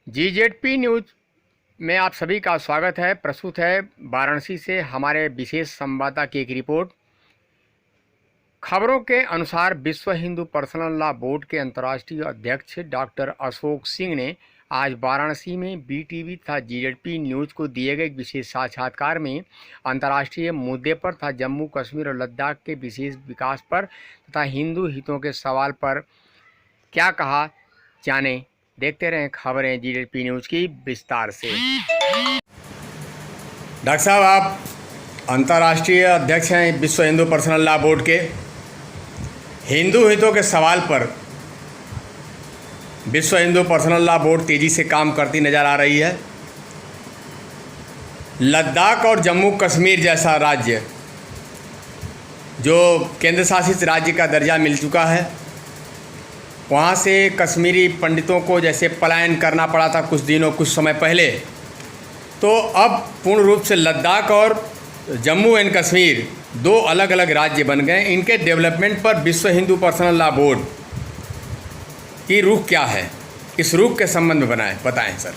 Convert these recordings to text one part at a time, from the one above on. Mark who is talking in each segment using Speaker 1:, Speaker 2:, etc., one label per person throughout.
Speaker 1: जीजेडपी news में आप सभी का स्वागत है। प्रस्तुत है वाराणसी से हमारे विशेष संवाददाता की एक रिपोर्ट। खबरों के अनुसार विश्व हिंदू पर्सनल लॉ बोर्ड के अंतर्राष्ट्रीय अध्यक्ष डॉक्टर अशोक सिंह ने आज वाराणसी में बीटीवी तथा जीजेडपी न्यूज़ को दिए गए एक विशेष साक्षात्कार में अंतर्राष्ट्रीय मुद्दे पर तथा जम्मू कश्मीर और लद्दाख के विशेष विकास पर तथा हिंदू हितों के सवाल पर क्या कहा, जाने। देखते रहें खबरें जीजेडपी न्यूज़ की विस्तार से। डॉक्टर साहब, आप अंतर्राष्ट्रीय अध्यक्ष हैं विश्व हिंदू पर्सनल लॉ बोर्ड के। हिंदू हितों के सवाल पर विश्व हिंदू पर्सनल लॉ बोर्ड तेज़ी से काम करती नज़र आ रही है। लद्दाख और जम्मू कश्मीर जैसा राज्य जो केंद्र शासित राज्य का दर्जा मिल चुका है, वहाँ से कश्मीरी पंडितों को जैसे पलायन करना पड़ा था कुछ समय पहले, तो अब पूर्ण रूप से लद्दाख और जम्मू एंड कश्मीर दो अलग अलग राज्य बन गए। इनके डेवलपमेंट पर विश्व हिंदू पर्सनल लॉ बोर्ड की रुख क्या है, इस रुख के संबंध में बताएं सर।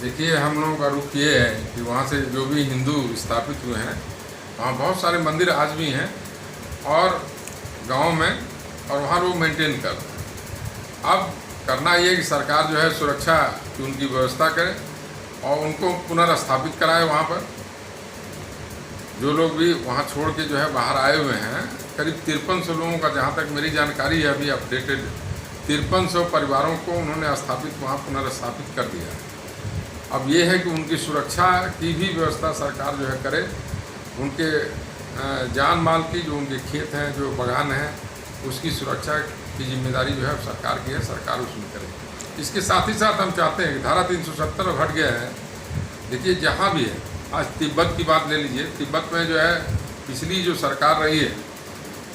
Speaker 2: देखिए, हम लोगों का रुख ये है कि वहाँ से जो भी हिंदू स्थापित हुए हैं, वहाँ बहुत सारे मंदिर आज भी हैं और गाँव में, और वहाँ लोग मेंटेन कर रहे हैं। अब करना ये कि सरकार जो है सुरक्षा की उनकी व्यवस्था करे और उनको पुनर्स्थापित कराए। वहाँ पर जो लोग भी वहाँ छोड़ के जो है बाहर आए हुए हैं, करीब 5300 लोगों का, जहाँ तक मेरी जानकारी है अभी अपडेटेड, 5300 परिवारों को उन्होंने स्थापित वहाँ पुनर्स्थापित कर दिया। अब ये है कि उनकी सुरक्षा की भी व्यवस्था सरकार जो है करे। उनके जान माल की, जो उनके खेत हैं, जो बागान हैं, उसकी सुरक्षा की जिम्मेदारी जो है सरकार की है, सरकार उसमें करे। इसके साथ ही साथ हम चाहते हैं कि धारा 370 हट गया है। देखिए, जहाँ भी है, आज तिब्बत की बात ले लीजिए। तिब्बत में जो है पिछली जो सरकार रही है,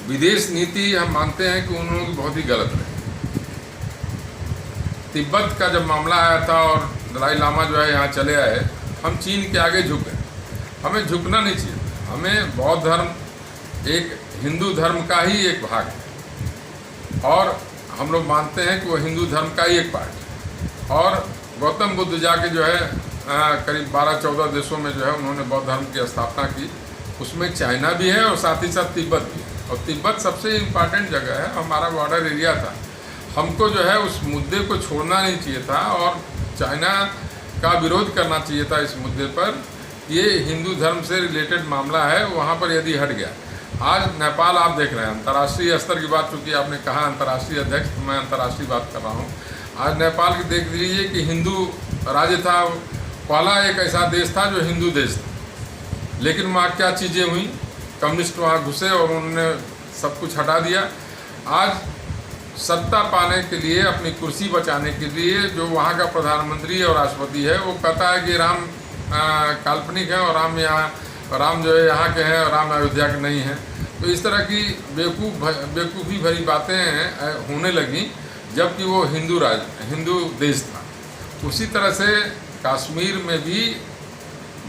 Speaker 2: विदेश नीति हम मानते हैं कि उन लोगों की बहुत ही गलत रही। तिब्बत का जब मामला आया था और दलाई लामा जो है यहाँ चले आए, हम चीन के आगे झुक गए। हमें झुकना नहीं चाहिए। हमें बौद्ध धर्म एक हिंदू धर्म का ही एक भाग है और हम लोग मानते हैं कि वो हिंदू धर्म का ही एक पार्ट है। और गौतम बुद्ध जाके जो है करीब 12-14 देशों में जो है उन्होंने बौद्ध धर्म की स्थापना की। उसमें चाइना भी है और साथ ही साथ तिब्बत भी है। और तिब्बत सबसे इम्पॉर्टेंट जगह है, हमारा बॉर्डर एरिया था। हमको जो है उस मुद्दे को छोड़ना नहीं चाहिए था और चाइना का विरोध करना चाहिए था इस मुद्दे पर। ये हिंदू धर्म से रिलेटेड मामला है, वहाँ पर यदि हट गया। आज नेपाल आप देख रहे हैं, अंतर्राष्ट्रीय स्तर की बात, चूँकि आपने कहा अंतर्राष्ट्रीय अध्यक्ष, तो मैं अंतर्राष्ट्रीय बात कर रहा हूँ। आज नेपाल की देख लीजिए कि हिंदू राज्य था, पहला एक ऐसा देश था जो हिंदू देश था। लेकिन वहाँ क्या चीज़ें हुई, कम्युनिस्ट वहाँ घुसे और उन्होंने सब कुछ हटा दिया। आज सत्ता पाने के लिए, अपनी कुर्सी बचाने के लिए, जो वहाँ का प्रधानमंत्री और राष्ट्रपति है, वो कहता है कि राम काल्पनिक है और राम जो है यहाँ के हैं और राम अयोध्या के नहीं हैं। तो इस तरह की बेवकूफ़ी भरी बातें होने लगी, जबकि वो हिंदू देश था। उसी तरह से कश्मीर में भी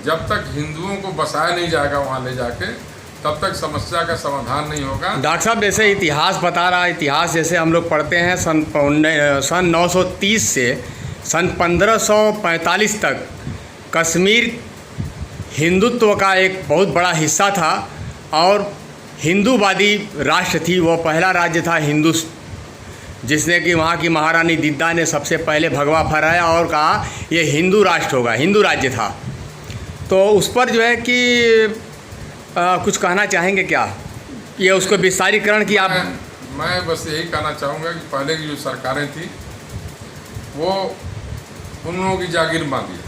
Speaker 2: जब तक हिंदुओं को बसाया नहीं जाएगा वहाँ ले जाके, तब तक समस्या का समाधान नहीं होगा।
Speaker 1: डॉक्टर साहब, जैसे इतिहास बता रहा है, इतिहास जैसे हम लोग पढ़ते हैं, सन 930 से सन 1545 तक कश्मीर हिंदुत्व का एक बहुत बड़ा हिस्सा था और हिंदूवादी राष्ट्र थी। वो पहला राज्य था हिंदू, जिसने कि वहाँ की महारानी दिद्दा ने सबसे पहले भगवा फहराया और कहा ये हिंदू राष्ट्र होगा, हिंदू राज्य था। तो उस पर जो है कि कुछ कहना चाहेंगे क्या, ये उसको विस्तारीकरण की?
Speaker 2: मैं बस यही कहना चाहूँगा कि पहले की जो सरकारें थी वो उन लोगों की जागीर मांगी।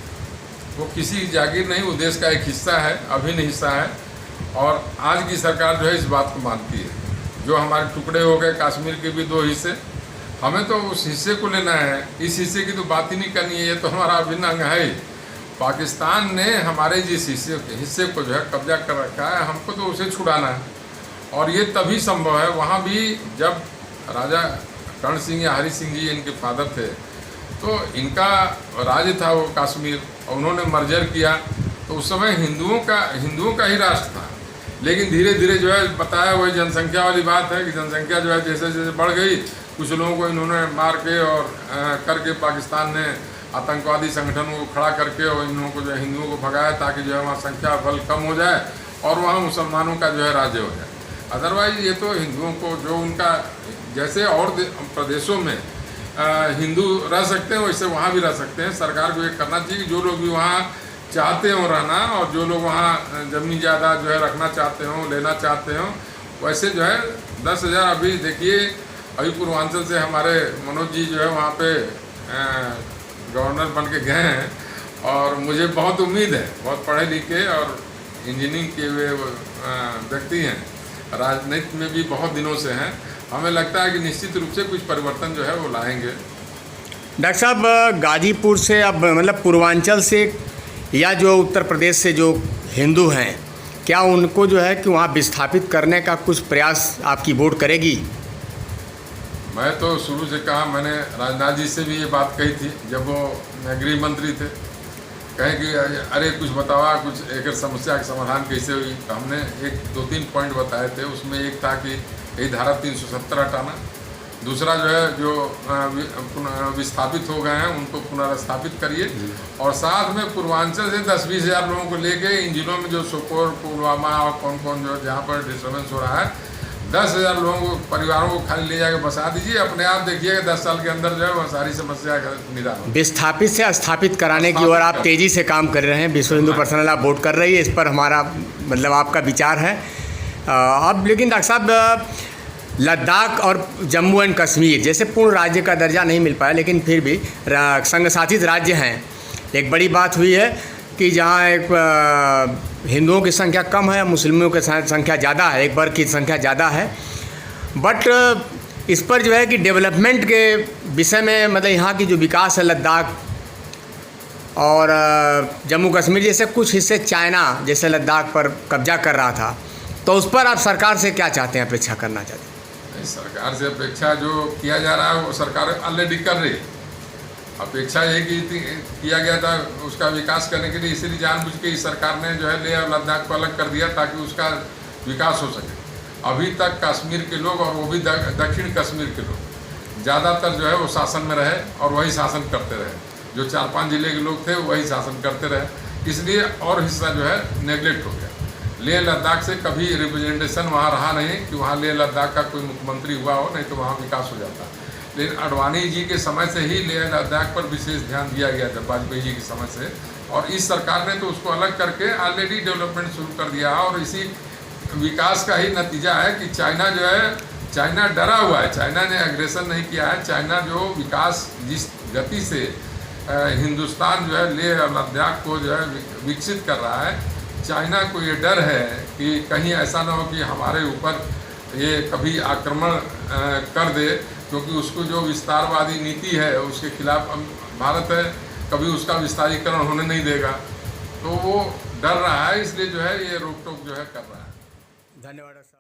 Speaker 2: वो किसी की जागीर नहीं, वो देश का एक हिस्सा है, अभिन्न हिस्सा है। और आज की सरकार जो है इस बात को मानती है। जो हमारे टुकड़े हो गए, कश्मीर के भी 2 हिस्से, हमें तो उस हिस्से को लेना है, इस हिस्से की तो बात ही नहीं करनी है। ये तो हमारा अभिन्न अंग है ही। पाकिस्तान ने हमारे जिस हिस्से को जो है कब्जा कर रखा है, हमको तो उसे छुड़ाना है। और ये तभी संभव है। वहाँ भी जब राजा कर्ण सिंह या हरि सिंह जी इनके फादर थे, तो इनका राज्य था वो कश्मीर, और उन्होंने मर्जर किया। तो उस समय हिंदुओं का ही राष्ट्र था। लेकिन धीरे धीरे जो है बताया, वही जनसंख्या वाली बात है कि जनसंख्या जो है जैसे जैसे बढ़ गई, कुछ लोगों को इन्होंने मार के और करके पाकिस्तान ने आतंकवादी संगठनों को खड़ा करके और इन लोगों को जो है हिंदुओं को भगाया, ताकि जो है वहाँ संख्या बल कम हो जाए और वहाँ मुसलमानों का जो है राज्य हो जाए। अदरवाइज ये तो हिंदुओं को जो उनका जैसे और प्रदेशों में हिंदू रह सकते हैं वैसे वहाँ भी रह सकते हैं। सरकार को ये करना चाहिए कि जो लोग भी वहाँ चाहते हो रहना और जो लोग वहाँ जमीन जायदाद जो है रखना चाहते हो, लेना चाहते हो, वैसे जो है 10,000 अभी देखिए अभी पूर्वांचल से हमारे मनोज जी जो है वहाँ पे गवर्नर बन के गए हैं और मुझे बहुत उम्मीद है, बहुत पढ़े लिखे और इंजीनियरिंग के हुए व्यक्ति हैं, राजनीति में भी बहुत दिनों से हैं। हमें लगता है कि निश्चित रूप से कुछ परिवर्तन जो है वो लाएंगे।
Speaker 1: डॉक्टर साहब, गाजीपुर से अब मतलब पूर्वांचल से या जो उत्तर प्रदेश से जो हिंदू हैं, क्या उनको जो है कि वहाँ विस्थापित करने का कुछ प्रयास आपकी बोर्ड करेगी?
Speaker 2: मैं तो शुरू से कहा, मैंने राजनाथ जी से भी ये बात कही थी जब वो गृह मंत्री थे, कहे कि अरे कुछ बतावा, कुछ एक समस्या का समाधान कैसे हुई। तो हमने 1-2-3 पॉइंट बताए थे। उसमें एक था कि यही धारा 370 हटाना, दूसरा जो है जो विस्थापित हो गए हैं उनको पुनर्स्थापित करिए, और साथ में पूर्वांचल से 10-20 हज़ार लोगों को लेके इन जिलों में जो सोपोर, पुलवामा और कौन कौन जो जहाँ पर डिस्टर्बेंस हो रहा है, 10,000 लोगों को, परिवारों को खाली ले जाकर बसा दीजिए। अपने आप देखिएगा 10 साल के अंदर जो है वह सारी समस्या का निदान हो।
Speaker 1: विस्थापित से स्थापित कराने की ओर आप तेज़ी से काम कर रहे हैं, विश्व हिंदू पर्सनल आप बोर्ड कर रही है, इस पर हमारा मतलब आपका विचार है। अब लेकिन डॉक्टर साहब, लद्दाख और जम्मू एंड कश्मीर जैसे पूर्ण राज्य का दर्जा नहीं मिल पाया, लेकिन फिर भी संघ शासित राज्य हैं। एक बड़ी बात हुई है कि जहाँ एक हिंदुओं की संख्या कम है, मुस्लिमों की संख्या ज़्यादा है, एक वर्ग की संख्या ज़्यादा है, बट इस पर जो है कि डेवलपमेंट के विषय में मतलब यहाँ की जो विकास है, लद्दाख और जम्मू कश्मीर जैसे कुछ हिस्से चाइना जैसे लद्दाख पर कब्जा कर रहा था, तो उस पर आप सरकार से क्या चाहते हैं, अपेक्षा करना चाहते हैं?
Speaker 2: सरकार से अपेक्षा जो किया जा रहा है वो सरकार ऑलरेडी कर रही है। अपेक्षा ये किया गया था उसका विकास करने के लिए, इसीलिए जानबूझ के इस सरकार ने जो है लेह और लद्दाख को अलग कर दिया ताकि उसका विकास हो सके। अभी तक कश्मीर के लोग, और वो भी दक्षिण कश्मीर के लोग ज़्यादातर जो है वो शासन में रहे और वही शासन करते रहे। जो 4-5 जिले के लोग थे वही शासन करते रहे, इसलिए और हिस्सा जो है नेगलेक्ट हो गया। लेह लद्दाख से कभी रिप्रेजेंटेशन वहाँ रहा नहीं कि वहाँ लेह लद्दाख का कोई मुख्यमंत्री हुआ हो, नहीं तो वहाँ विकास हो जाता। लेकिन अडवाणी जी के समय से ही लेह लद्दाख पर विशेष ध्यान दिया गया था, वाजपेयी जी के समय से, और इस सरकार ने तो उसको अलग करके ऑलरेडी डेवलपमेंट शुरू कर दिया। और इसी विकास का ही नतीजा है कि चाइना जो है, चाइना डरा हुआ है, चाइना ने एग्रेशन नहीं किया है। चाइना जो विकास जिस गति से हिंदुस्तान जो है लेह और लद्दाख को जो है विकसित कर रहा है, चाइना को ये डर है कि कहीं ऐसा ना हो कि हमारे ऊपर ये कभी आक्रमण कर दे, क्योंकि उसको जो विस्तारवादी नीति है उसके खिलाफ भारत है, कभी उसका विस्तारीकरण होने नहीं देगा, तो वो डर रहा है, इसलिए जो है ये रोक टोक जो है कर रहा है।
Speaker 1: धन्यवाद।